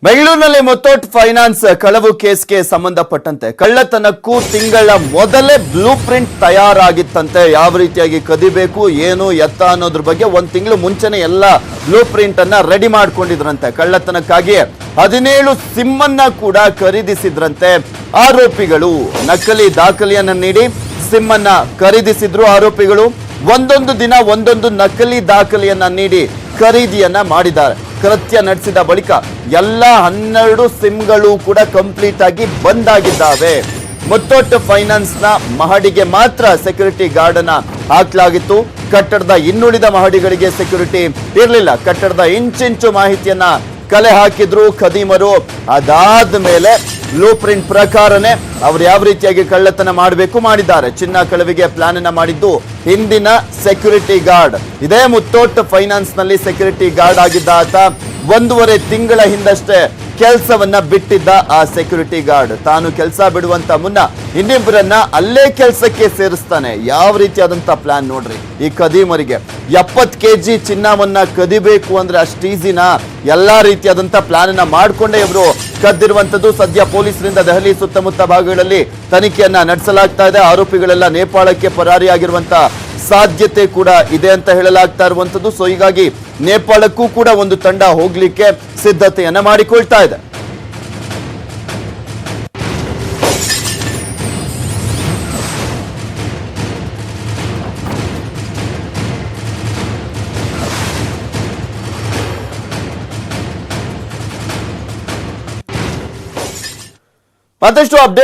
ಬೆಂಗಳೂರಿನಲ್ಲಿ ಮುತ್ತೂಟ್ ಫೈನಾನ್ಸ್ ಕಳವು ಕೇಸ್ಗೆ ಸಂಬಂಧಪಟ್ಟಂತೆ ಕಳ್ಳತನಕ್ಕೂ ತಿಂಗಳ ಮೊದಲೇ ಬ್ಲೂ ಪ್ರಿಂಟ್ ತಯಾರಾಗಿತ್ತಂತೆ. ಯಾವ ರೀತಿಯಾಗಿ ಕದಿಬೇಕು ಏನು ಎತ್ತ ಅನ್ನೋದ್ರ ಬಗ್ಗೆ ಒಂದು ತಿಂಗಳು ಮುಂಚೆನೆ ಎಲ್ಲ ಬ್ಲೂ ಪ್ರಿಂಟ್ ಅನ್ನ ರೆಡಿ ಮಾಡ್ಕೊಂಡಿದ್ರಂತೆ. ಕಳ್ಳತನಕ್ಕಾಗಿ 17 ಸಿಮ್ ಅನ್ನ ಕೂಡ ಖರೀದಿಸಿದ್ರಂತೆ ಆರೋಪಿಗಳು. ನಕಲಿ ದಾಖಲೆಯನ್ನ ನೀಡಿ ಸಿಮ್ ಅನ್ನ ಖರೀದಿಸಿದ್ರು ಆರೋಪಿಗಳು. ಒಂದೊಂದು ದಿನ ಒಂದೊಂದು ನಕಲಿ ದಾಖಲೆಯನ್ನ ನೀಡಿ ಖರೀದಿಯನ್ನ ಮಾಡಿದ್ದಾರೆ. ಕೃತ್ಯ ನಡೆಸಿದ ಬಳಿಕ ಎಲ್ಲ 12 ಸಿಮ್ಗಳು ಕೂಡ ಕಂಪ್ಲೀಟ್ ಆಗಿ ಬಂದ್ ಆಗಿದ್ದಾವೆ. ಮುತ್ತೂಟ್ ಫೈನಾನ್ಸ್ ನ ಮಹಡಿಗೆ ಮಾತ್ರ ಸೆಕ್ಯೂರಿಟಿ ಗಾರ್ಡ್ ಅನ್ನ ಹಾಕಲಾಗಿತ್ತು. ಕಟ್ಟಡದ ಇನ್ನುಳಿದ ಮಹಡಿಗಳಿಗೆ ಸೆಕ್ಯೂರಿಟಿ ಇರಲಿಲ್ಲ. ಕಟ್ಟಡದ ಇಂಚಿಂಚು ಮಾಹಿತಿಯನ್ನ ಕಲೆ ಹಾಕಿದ್ರು ಖದೀಮರು. ಅದಾದ ಮೇಲೆ ಬ್ಲೂ ಪ್ರಿಂಟ್ ಪ್ರಕಾರನೇ ಅವರು ಯಾವ ರೀತಿಯಾಗಿ ಕಳ್ಳತನ ಮಾಡಬೇಕು ಮಾಡಿದ್ದಾರೆ. ಚಿನ್ನ ಕಳವಿಗೆ ಪ್ಲಾನ್ ಅನ್ನ ಮಾಡಿದ್ದು ಹಿಂದಿನ ಸೆಕ್ಯೂರಿಟಿ ಗಾರ್ಡ್. ಇದೇ ಮುತ್ತೂಟ್ ಫೈನಾನ್ಸ್ ನಲ್ಲಿ ಸೆಕ್ಯೂರಿಟಿ ಗಾರ್ಡ್ ಆಗಿದ್ದ ಆತ 1.5 ತಿಂಗಳ ಹಿಂದಷ್ಟೇ ಕೆಲಸವನ್ನ ಬಿಟ್ಟಿದ್ದ. ಆ ಸೆಕ್ಯೂರಿಟಿ ಗಾರ್ಡ್ ತಾನು ಕೆಲಸ ಬಿಡುವಂತ ಮುನ್ನ ಇನ್ನಿಬ್ಬರನ್ನ ಅಲ್ಲೇ ಕೆಲಸಕ್ಕೆ ಸೇರಿಸ್ತಾನೆ. ಯಾವ ರೀತಿಯಾದಂತ ಪ್ಲಾನ್ ನೋಡ್ರಿ ಈ ಕದೀಮರಿಗೆ. 70 kg ಚಿನ್ನವನ್ನ ಕದಿಬೇಕು ಅಂದ್ರೆ ಅಷ್ಟು ಈಸಿನಾ? ಎಲ್ಲಾ ರೀತಿಯಾದಂತ ಪ್ಲಾನ್ ಅನ್ನ ಮಾಡ್ಕೊಂಡೇ ಇವರು ಕದ್ದಿರುವಂತದ್ದು. ಸದ್ಯ ಪೊಲೀಸರಿಂದ ದೆಹಲಿ ಸುತ್ತಮುತ್ತ ಭಾಗಗಳಲ್ಲಿ ತನಿಖೆಯನ್ನ ನಡೆಸಲಾಗ್ತಾ ಇದೆ. ಆರೋಪಿಗಳೆಲ್ಲ ನೇಪಾಳಕ್ಕೆ ಪರಾರಿಯಾಗಿರುವಂತ ಸಾಧ್ಯತೆ ಕೂಡ ಇದೆ ಅಂತ ಹೇಳಲಾಗ್ತಾ ಇರುವಂತದ್ದು. ಸೊ ಹೀಗಾಗಿ ನೇಪಾಳಕ್ಕೂ ಕೂಡ ಒಂದು ತಂಡ ಹೋಗ್ಲಿಕ್ಕೆ ಸಿದ್ಧತೆಯನ್ನ ಮಾಡಿಕೊಳ್ತಾ ಇದೆ. ಮತ್ತಷ್ಟು ಅಪ್ಡೇಟ್